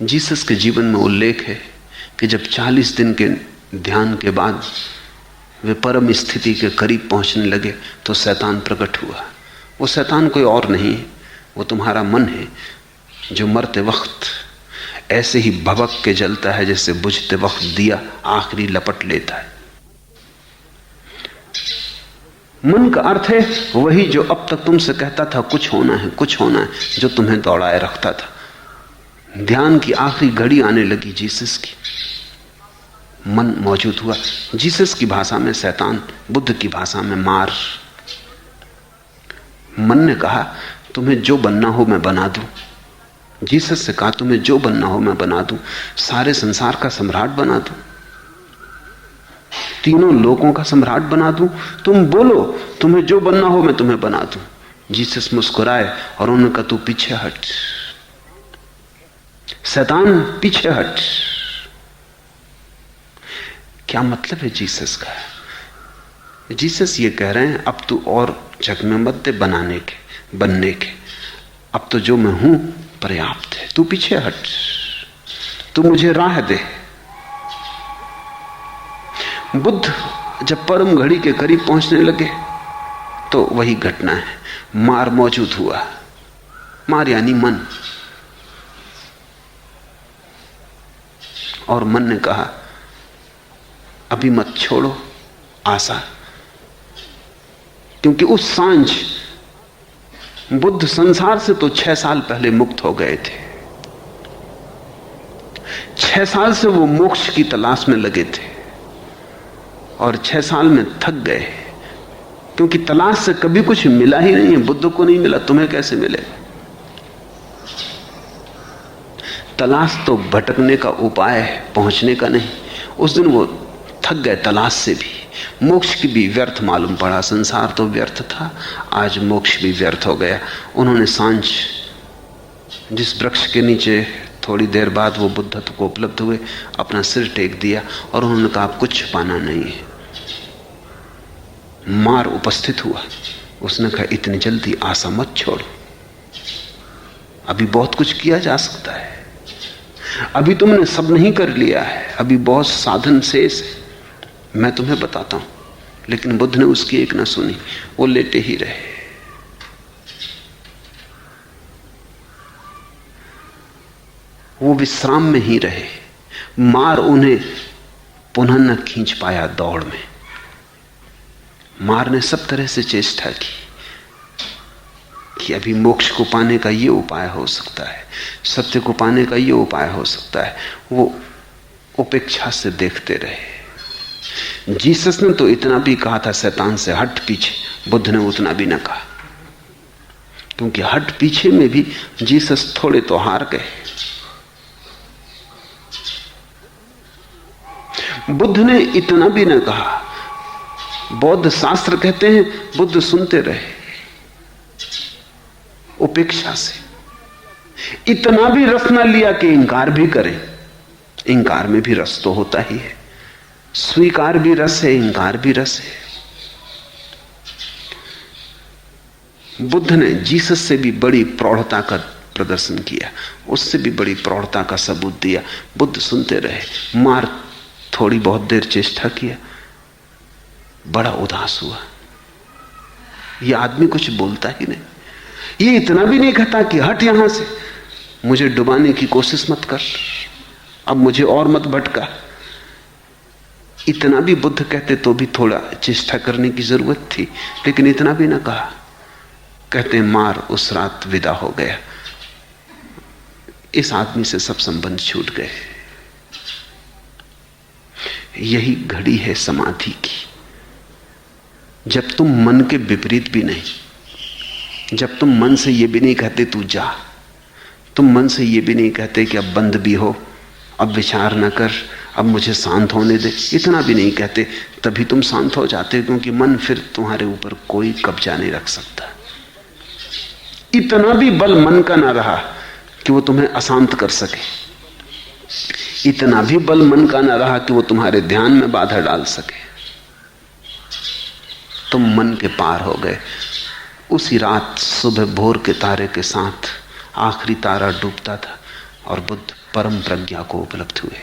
Jesus के जीवन में उल्लेख है कि जब 40 दिन के ध्यान के बाद वे परम स्थिति के करीब पहुंचने लगे तो शैतान प्रकट हुआ। वो शैतान कोई और नहीं है, वो तुम्हारा मन है जो मरते वक्त ऐसे ही भभक के जलता है जैसे बुझते वक्त दिया आखिरी लपट लेता है। मन का अर्थ है वही जो अब तक तुमसे कहता था कुछ होना है, कुछ होना है, जो तुम्हें दौड़ाए रखता था। ध्यान की आखिरी घड़ी आने लगी जीसस की, मन मौजूद हुआ। जीसस की भाषा में शैतान, बुद्ध की भाषा में मार। मन ने कहा तुम्हें जो बनना हो मैं बना दूं। जीसस से कहा तुम्हें जो बनना हो मैं बना दूं, सारे संसार का सम्राट बना दूं, तीनों लोगों का सम्राट बना दूं, तुम बोलो तुम्हें जो बनना हो मैं तुम्हें बना दूं। जीसस मुस्कुराए और उन्होंने कहा तू पीछे हट, शैतान पीछे हट। क्या मतलब है जीसस का? जीसस ये कह रहे हैं अब तू और झकमे मत दे बनाने के, बनने के, अब तो जो मैं हूं पर्याप्त है, तू पीछे हट, तू मुझे राह दे। बुद्ध जब परम घड़ी के करीब पहुंचने लगे तो वही घटना है, मार मौजूद हुआ। मार यानी मन। और मन ने कहा अभी मत छोड़ो आशा, क्योंकि उस सांझ बुद्ध संसार से तो 6 साल पहले मुक्त हो गए थे। 6 साल से वो मोक्ष की तलाश में लगे थे और 6 साल में थक गए, क्योंकि तलाश से कभी कुछ मिला ही नहीं है। बुद्ध को नहीं मिला, तुम्हें कैसे मिले? तलाश तो भटकने का उपाय है, पहुंचने का नहीं। उस दिन वो थक गए तलाश से भी, मोक्ष की भी व्यर्थ मालूम पड़ा। संसार तो व्यर्थ था, आज मोक्ष भी व्यर्थ हो गया। उन्होंने सांझ जिस वृक्ष के नीचे थोड़ी देर बाद वो बुद्धत्व को उपलब्ध हुए, अपना सिर टेक दिया और उन्होंने कहा कुछ पाना नहीं है। मार उपस्थित हुआ, उसने कहा इतनी जल्दी आशा मत छोड़ो, अभी बहुत कुछ किया जा सकता है, अभी तुमने सब नहीं कर लिया है, अभी बहुत साधन शेष है, मैं तुम्हें बताता हूं। लेकिन बुद्ध ने उसकी एक न सुनी, वो लेटे ही रहे। वो विश्राम में ही रहे। मार उन्हें पुनः न खींच पाया दौड़ में। मार ने सब तरह से चेष्टा की कि अभी मोक्ष को पाने का ये उपाय हो सकता है, सत्य को पाने का ये उपाय हो सकता है। वो उपेक्षा से देखते रहे। जीसस ने तो इतना भी कहा था शैतान से हट पीछे, बुद्ध ने उतना भी न कहा, क्योंकि हट पीछे में भी जीसस थोड़े तो हार गए। बुद्ध ने इतना भी न कहा। बौद्ध शास्त्र कहते हैं बुद्ध सुनते रहे उपेक्षा से। इतना भी रस न लिया कि इंकार भी करें। इंकार में भी रस तो होता ही है, स्वीकार भी रस है, इंकार भी रस है। बुद्ध ने जीसस से भी बड़ी प्रौढ़ता का प्रदर्शन किया, उससे भी बड़ी प्रौढ़ता का सबूत दिया। बुद्ध सुनते रहे। मार थोड़ी बहुत देर चेष्टा किया, बड़ा उदास हुआ। यह आदमी कुछ बोलता ही नहीं। ये इतना भी नहीं कहता कि हट यहां से, मुझे डुबाने की कोशिश मत कर, अब मुझे और मत भटका। इतना भी बुद्ध कहते तो भी थोड़ा चेष्टा करने की जरूरत थी, लेकिन इतना भी ना कहा। कहते मार उस रात विदा हो गया। इस आदमी से सब संबंध छूट गए। यही घड़ी है समाधि की, जब तुम मन के विपरीत भी नहीं, जब तुम मन से ये भी नहीं कहते तू जा, तुम मन से ये भी नहीं कहते कि अब बंद भी हो, अब विचार न कर, अब मुझे शांत होने दे, इतना भी नहीं कहते, तभी तुम शांत हो जाते, क्योंकि मन फिर तुम्हारे ऊपर कोई कब्जा नहीं रख सकता। इतना भी बल मन का ना रहा कि वो तुम्हें अशांत कर सके, इतना भी बल मन का ना रहा कि वो तुम्हारे ध्यान में बाधा डाल सके। तुम मन के पार हो गए। उसी रात सुबह भोर के तारे के साथ, आखिरी तारा डूबता था, और बुद्ध परम प्रज्ञा को उपलब्ध हुए।